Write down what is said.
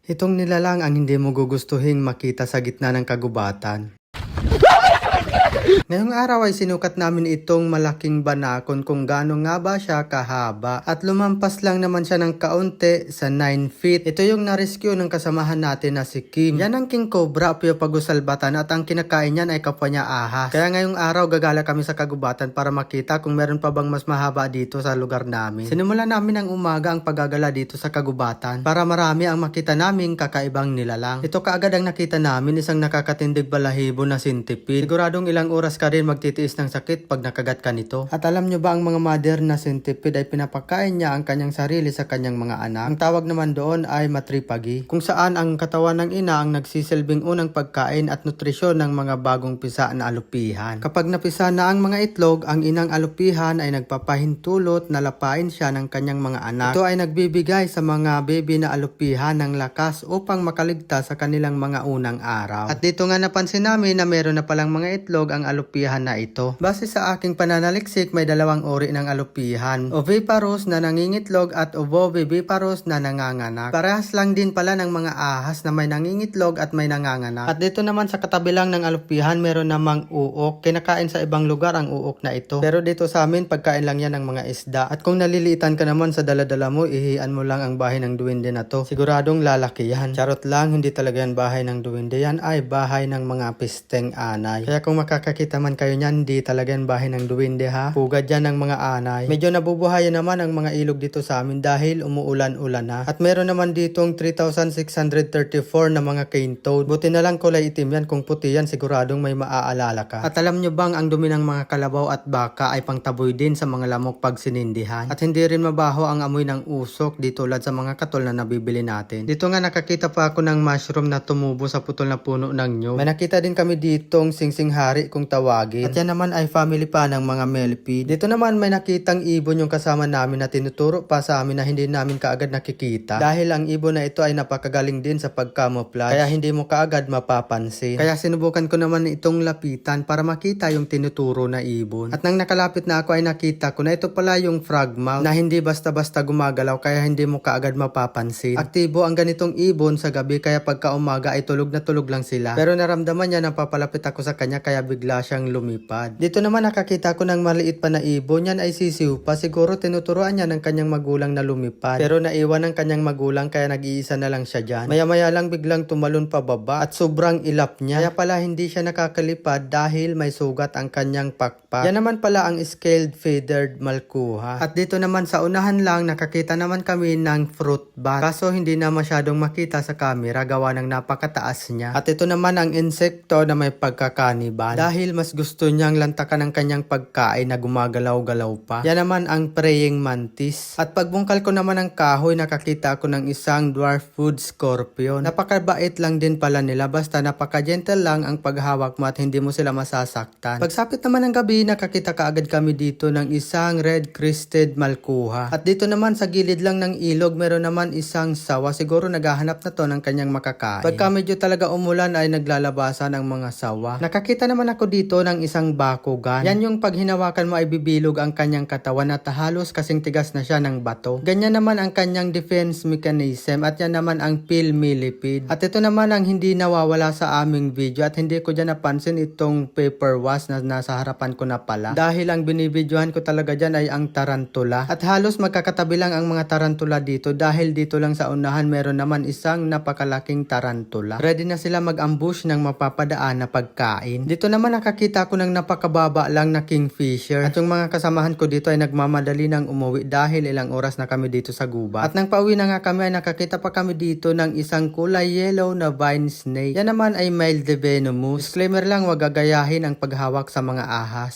Itong nilalang ang hindi mo gugustuhing makita sa gitna ng kagubatan. Ngayong araw ay sinukat namin itong malaking banakon kung gaano nga ba siya kahaba at lumampas lang naman siya ng kaunti sa 9 feet. Ito yung na-rescue ng kasamahan natin na si Kim. Yan ang King Cobra o Pagusalbatan at ang kinakain niyan ay kapwa niya ahas. Kaya ngayong araw gagala kami sa kagubatan para makita kung meron pa bang mas mahaba dito sa lugar namin. Sinimula namin ang umaga ang paggagala dito sa kagubatan para marami ang makita naming kakaibang nilalang. Ito kaagad ang nakita namin, isang nakakatindig balahibo na centipede. Siguradong ilang oras ka rin magtitiis ng sakit pag nakagat ka nito. At alam nyo ba ang mga mother na centipede ay pinapakain niya ang kanyang sarili sa kanyang mga anak. Ang tawag naman doon ay matripagi, kung saan ang katawan ng ina ang nagsisilbing unang pagkain at nutrisyon ng mga bagong pisa na alupihan. Kapag napisa na ang mga itlog, ang inang alupihan ay nagpapahintulot na lapain siya ng kanyang mga anak. Ito ay nagbibigay sa mga baby na alupihan ng lakas upang makaligtas sa kanilang mga unang araw. At dito nga napansin namin na meron na palang mga itlog ang alupihan na ito. Base sa aking pananaliksik, may dalawang uri ng alupihan. Oviparous na nangingitlog at ovoviviparous na nanganganak. Parehas lang din pala ng mga ahas na may nangingitlog at may nanganganak. At dito naman sa katabi lang ng alupihan, meron namang uok. Kinakain sa ibang lugar ang uok na ito. Pero dito sa amin, pagkain lang yan ng mga isda. At kung naliliitan ka naman sa daladala mo, ihian mo lang ang bahay ng duwende na to. Siguradong lalaki yan. Charot lang, hindi talaga yan bahay ng duwende. Yan ay bahay ng mga pisteng anay. Kaya kung makakakita man kayo niyan, hindi talaga yan bahay ng duwende ha. Pugad yan ng mga anay. Medyo nabubuhayan naman ang mga ilog dito sa amin dahil umuulan-ulan na. At meron naman ditong 3,634 na mga cane toad. Buti na lang kulay itim yan. Kung puti yan, siguradong may maaalala ka. At alam nyo bang ang dumi ng mga kalabaw at baka ay pangtaboy din sa mga lamok pag sinindihan? At hindi rin mabaho ang amoy ng usok di tulad sa mga katol na nabibili natin. Dito nga nakakita pa ako ng mushroom na tumubo sa putol na puno ng nyog. May nakita din kami ditong singsinghari kung tawagin. At yan naman ay family pa ng mga millipede. Dito naman may nakitang ibon yung kasama namin na tinuturo pa sa amin na hindi namin kaagad nakikita. Dahil ang ibon na ito ay napakagaling din sa pagcamouflage. Kaya hindi mo kaagad mapapansin. Kaya sinubukan ko naman itong lapitan para makita yung tinuturo na ibon. At nang nakalapit na ako ay nakita ko na ito pala yung frogmouth na hindi basta-basta gumagalaw kaya hindi mo kaagad mapapansin. Aktibo ang ganitong ibon sa gabi kaya pagka umaga ay tulog na tulog lang sila. Pero naramdaman niya na papalapit ako sa kanya kaya bigla siyang lumipad. Dito naman nakakita ko ng maliit pa na ibon. Yan ay sisiw pa. Siguro tinuturuan niya ng kanyang magulang na lumipad. Pero naiwan ng kanyang magulang kaya nag-iisa na lang siya dyan. Maya-maya lang biglang tumalon pababa at sobrang ilap niya. Kaya pala hindi siya nakakalipad dahil may sugat ang kanyang pakpak. Yan naman pala ang scaled feathered malkuha. At dito naman sa unahan lang nakakita naman kami ng fruit bat. Kaso hindi na masyadong makita sa camera gawa ng napakataas niya. At ito naman ang insekto na may pagkakanibal. Dahil mas gusto niyang lantakan ng kanyang pagkain na gumagalaw-galaw pa. Yan naman ang praying mantis. At pagbungkal ko naman ng kahoy, nakakita ako ng isang dwarf food scorpion. Napakabait lang din pala nila basta napaka-gentle lang ang paghawak mo at hindi mo sila masasaktan. Pagsapit naman ng gabi, nakakita kaagad kami dito ng isang red-crested malkuha. At dito naman sa gilid lang ng ilog, meron naman isang sawa. Siguro naghahanap na to ng kanyang makakain. Pagka medyo talaga umulan ay naglalabasan ang mga sawa. Nakakita naman ako dito ng isang bakugan. Yan yung pag hinawakan mo ay bibilog ang kanyang katawan at halos kasing tigas na siya ng bato. Ganyan naman ang kanyang defense mechanism at yan naman ang pill millipede. At ito naman ang hindi nawawala sa aming video at hindi ko dyan napansin itong paper wash na nasa harapan ko na pala. Dahil ang binibidyohan ko talaga dyan ay ang tarantula. At halos magkakatabi lang ang mga tarantula dito dahil dito lang sa unahan meron naman isang napakalaking tarantula. Ready na sila mag-ambush ng mapapadaan na pagkain. Dito naman nakakita ko ng napakababa lang na kingfisher. At yung mga kasamahan ko dito ay nagmamadali ng umuwi dahil ilang oras na kami dito sa gubat. At nang pauwi na nga kami ay nakakita pa kami dito ng isang kulay yellow na vine snake. Yan naman ay mild venomous. Disclaimer lang, wag gagayahin ang paghawak sa mga ahas.